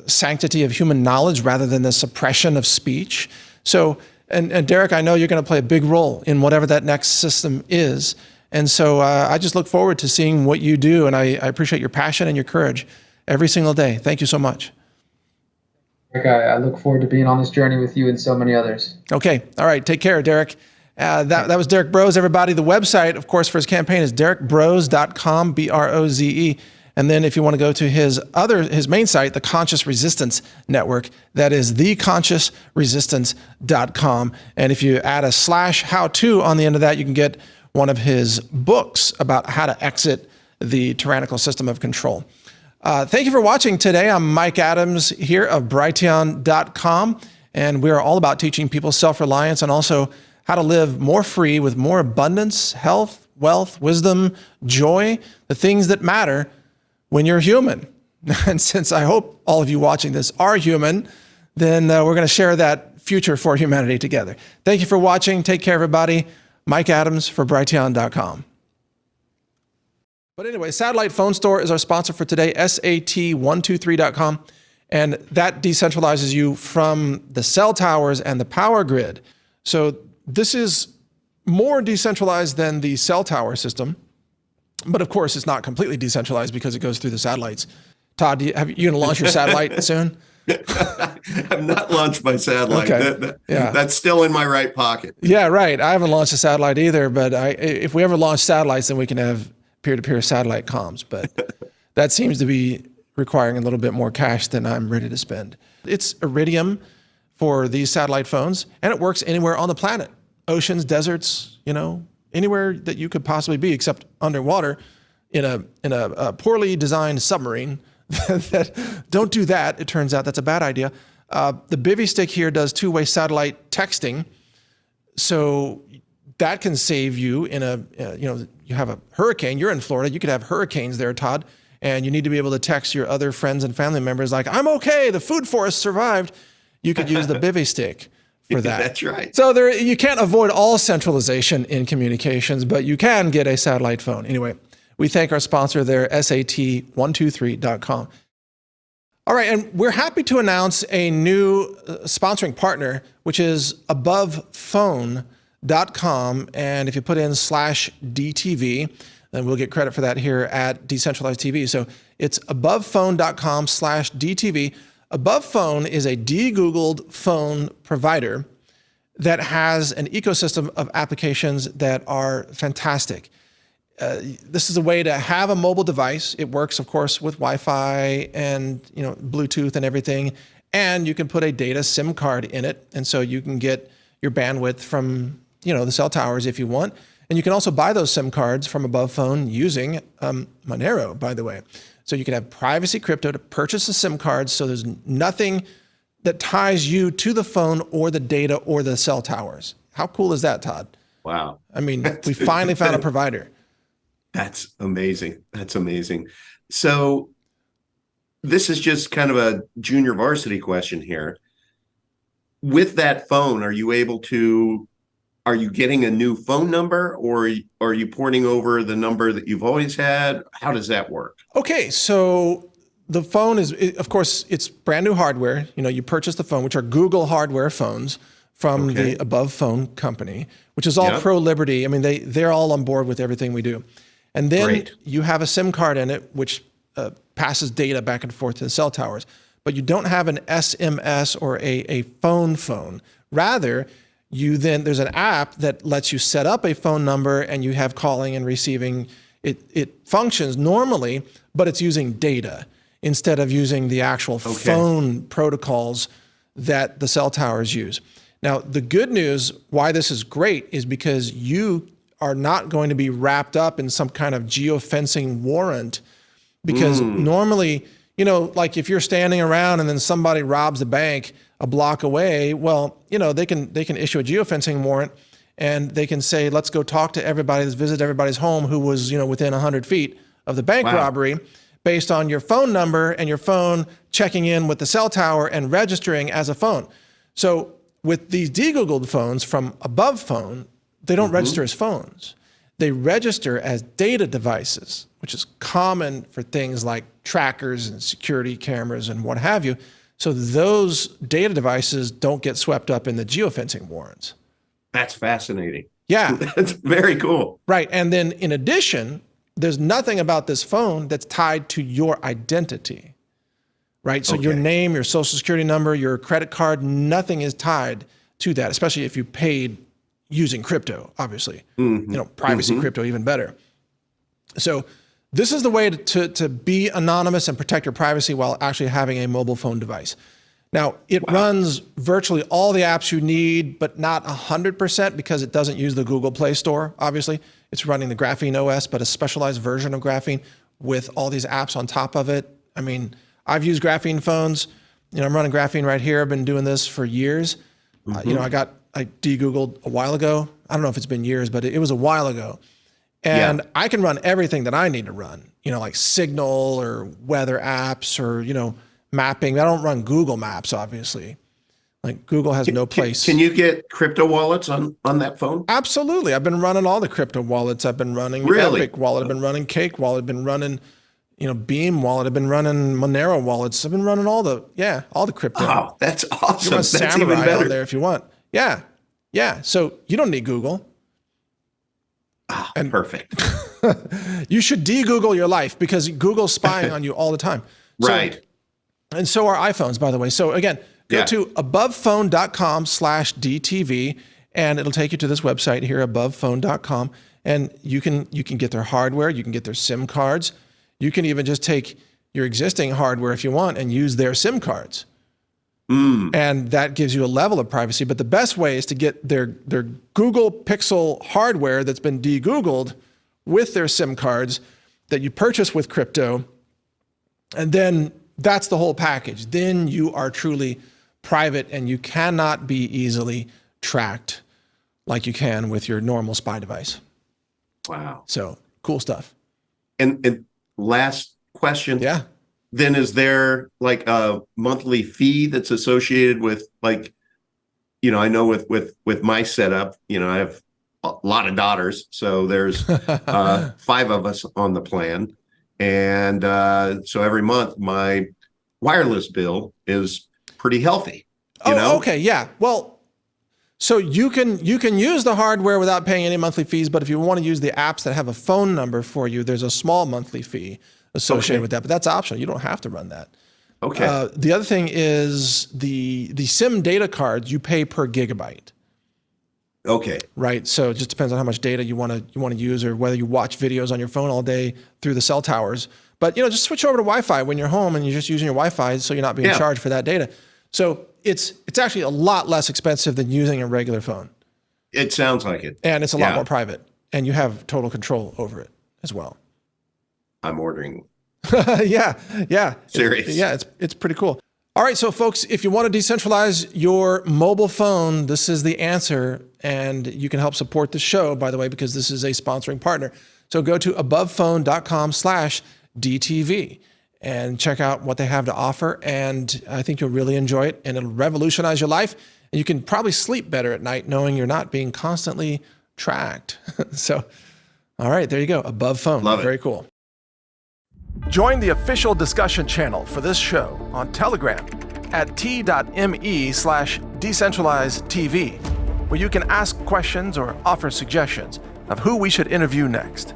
sanctity of human knowledge rather than the suppression of speech. So, and Derek, I know you're going to play a big role in whatever that next system is. And so I just look forward to seeing what you do. And I appreciate your passion and your courage every single day. Thank you so much. I look forward to being on this journey with you and so many others. Okay. All right. Take care, Derek. That was Derrick Broze, everybody. The website, of course, for his campaign is derrickbroze.com, B-R-O-Z-E. And then if you want to go to his main site, the Conscious Resistance Network, that is theconsciousresistance.com. And if you add a /how-to on the end of that, you can get one of his books about how to exit the tyrannical system of control. Thank you for watching today. I'm Mike Adams here of Brighteon.com, and we are all about teaching people self-reliance and also how to live more free with more abundance, health, wealth, wisdom, joy, the things that matter when you're human. And since I hope all of you watching this are human, then we're going to share that future for humanity together. Thank you for watching. Take care, everybody. Mike Adams for Brighteon.com. But anyway, Satellite Phone Store is our sponsor for today, SAT123.com. And that decentralizes you from the cell towers and the power grid. So this is more decentralized than the cell tower system. But of course, it's not completely decentralized because it goes through the satellites. Todd, you going to launch your satellite soon? I've not launched my satellite. Okay. That's still in my right pocket. Yeah, right. I haven't launched a satellite either, but if we ever launch satellites, then we can have peer-to-peer satellite comms. But that seems to be requiring a little bit more cash than I'm ready to spend. It's Iridium for these satellite phones, and it works anywhere on the planet. Oceans, deserts, anywhere that you could possibly be except underwater in a poorly designed submarine. Don't do that. It turns out that's a bad idea. The Bivy stick here does two-way satellite texting. So that can save you in you have a hurricane, you're in Florida, you could have hurricanes there, Todd, and you need to be able to text your other friends and family members like, I'm okay, the food forest survived. You could use the Bivy stick for that. That's right. So you can't avoid all centralization in communications, but you can get a satellite phone. Anyway, we thank our sponsor there, SAT123.com. All right, and we're happy to announce a new sponsoring partner, which is AbovePhone.com. And if you put in /DTV, then we'll get credit for that here at Decentralized TV. So it's AbovePhone.com/DTV. Above Phone is a de-Googled phone provider that has an ecosystem of applications that are fantastic. This is a way to have a mobile device. It works, of course, with Wi-Fi and Bluetooth and everything. And you can put a data SIM card in it, and so you can get your bandwidth from the cell towers if you want. And you can also buy those SIM cards from Above Phone using Monero, by the way. So you can have privacy crypto to purchase the SIM cards, so there's nothing that ties you to the phone or the data or the cell towers. How cool is that, Todd? Wow. I mean, we finally found a provider. That's amazing. That's amazing. So this is just kind of a junior varsity question here. With that phone, are you getting a new phone number, or are you porting over the number that you've always had? How does that work? Okay, so the phone is, of course, it's brand new hardware. You purchase the phone, which are Google hardware phones from the Above Phone company, which is all pro-liberty. I mean, they're all on board with everything we do. And then you have a SIM card in it, which passes data back and forth to the cell towers. But you don't have an SMS or a phone. Rather, there's an app that lets you set up a phone number, and you have calling and receiving. It functions normally, but it's using data instead of using the actual phone protocols that the cell towers use. Now, the good news why this is great is because you are not going to be wrapped up in some kind of geofencing warrant, because normally, like if you're standing around and then somebody robs a bank a block away, well, they can issue a geofencing warrant and they can say, let's go talk to everybody, let's visit everybody's home who was, within 100 feet of the bank robbery, based on your phone number and your phone checking in with the cell tower and registering as a phone. So with these de-Googled phones from Above Phone, they don't register as phones. They register as data devices, which is common for things like trackers and security cameras and what have you. So those data devices don't get swept up in the geofencing warrants. That's fascinating. Yeah. That's very cool. Right. And then in addition, there's nothing about this phone that's tied to your identity, right? So your name, your social security number, your credit card, nothing is tied to that, especially if you paid using crypto, obviously. Privacy crypto, even better. So this is the way to be anonymous and protect your privacy while actually having a mobile phone device. Now, it runs virtually all the apps you need, but not 100% because it doesn't use the Google Play Store, obviously. It's running the Graphene OS, but a specialized version of Graphene with all these apps on top of it. I mean, I've used Graphene phones. I'm running Graphene right here. I've been doing this for years. I de-Googled a while ago. I don't know if it's been years, but it was a while ago. And I can run everything that I need to run, like Signal or weather apps or, mapping. I don't run Google Maps, obviously. Like Google has no place. Can you get crypto wallets on that phone? Absolutely. I've been running all the crypto wallets. I've been running Epic Wallet. I've been running Cake Wallet. I've been running, Beam Wallet. I've been running Monero wallets. I've been running all the crypto. Oh, that's awesome. You want That's Samurai even better on there if you want. Yeah. Yeah. So you don't need Google. And perfect. You should de-Google your life because Google's spying on you all the time. Right. And so are iPhones, by the way. So again, go to abovephone.com/DTV and it'll take you to this website here, abovephone.com. And you can get their hardware. You can get their SIM cards. You can even just take your existing hardware if you want and use their SIM cards. And that gives you a level of privacy. But the best way is to get their Google Pixel hardware that's been de-Googled with their SIM cards that you purchase with crypto. And then that's the whole package. Then you are truly private and you cannot be easily tracked like you can with your normal spy device. Wow. So cool stuff. And last question. Yeah. Then is there like a monthly fee that's associated with I know with my setup, I have a lot of daughters. So there's 5 of us on the plan. And so every month my wireless bill is pretty healthy. Okay. Yeah. Well, so you can use the hardware without paying any monthly fees. But if you want to use the apps that have a phone number for you, there's a small monthly fee associated with that, but that's optional. You don't have to run that. Okay. The other thing is the SIM data cards you pay per gigabyte. Okay. Right. So it just depends on how much data you want to use or whether you watch videos on your phone all day through the cell towers. But just switch over to Wi-Fi when you're home and you're just using your Wi-Fi, so you're not being charged for that data. So it's actually a lot less expensive than using a regular phone. It sounds like it. And it's a lot more private, and you have total control over it as well. I'm ordering. Yeah. Serious. It's pretty cool. All right, so folks, if you want to decentralize your mobile phone, this is the answer, and you can help support the show, by the way, because this is a sponsoring partner. So go to abovephone.com/DTV and check out what they have to offer, and I think you'll really enjoy it, and it'll revolutionize your life, and you can probably sleep better at night knowing you're not being constantly tracked. So, all right, there you go, Above Phone. Love it. Very cool. Join the official discussion channel for this show on Telegram at t.me/decentralizedtv, where you can ask questions or offer suggestions of who we should interview next.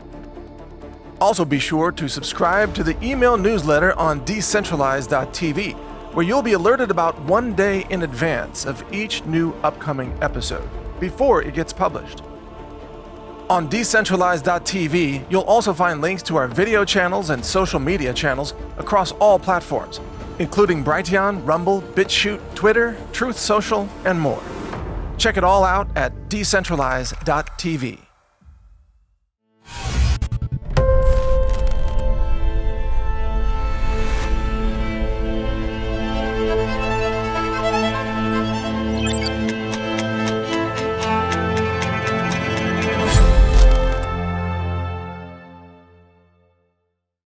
Also be sure to subscribe to the email newsletter on decentralized.tv, where you'll be alerted about 1 day in advance of each new upcoming episode, before it gets published. On decentralized.tv, you'll also find links to our video channels and social media channels across all platforms, including Brighteon, Rumble, BitChute, Twitter, Truth Social, and more. Check it all out at decentralized.tv.